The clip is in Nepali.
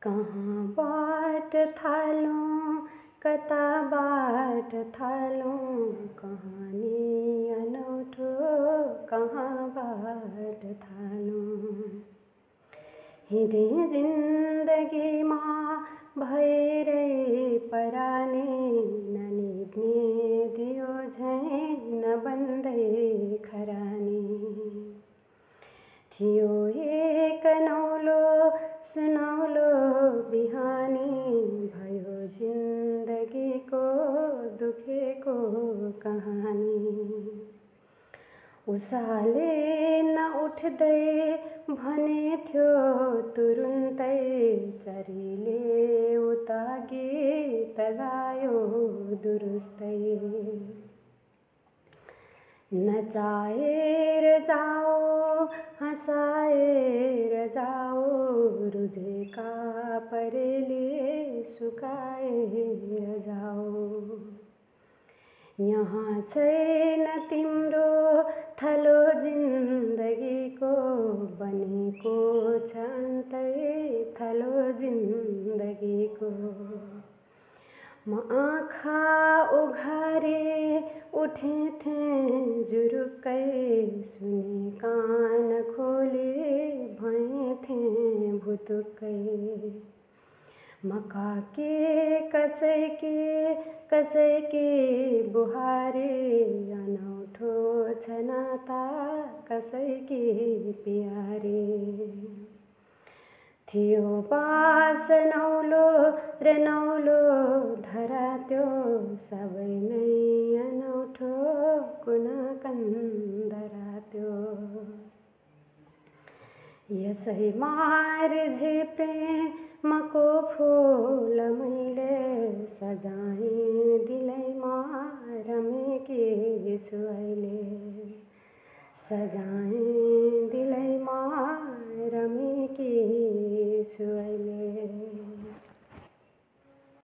कहाँबाट थालौँ कताबाट थालौँ कहानी अनौठो कहाँबाट थालौँ। हिँडे जिन्दगीमा भएरै पराने ननिभ्ने दियो झैँ नबन्दै खरानी। थियो एक नौलो सुनौलो बिहानी भयो जिन्दगीको दुखेको कहानी। उसाले नउठ्दै भने थियो तुरुन्तै चरीले उता गीत गायो दुरुस्तै। नचाएर जाओ हँसाएर जाओ रुझेका परेली सुकाएर जाओ। यहाँ छैन तिम्रो थलो जिन्दगीको बनेको छ अन्तै थलो जिन्दगीको। म आँखा उघारे उठेथेँ जुरुक्कै सुने कान खोले भएथेँ भुतुक्कै। मकाके कसैके बुहारे अनौठो छ नाता कसैकी प्यारे। थियो बास नौलो र नौलो धरा त्यो सबै नै अनौठो कुन कन्दरा त्यो। यसै मार्झे प्रेमको फूल मैले सजाएँ दिलैमा रमेकी छु अहिले। सजाएँ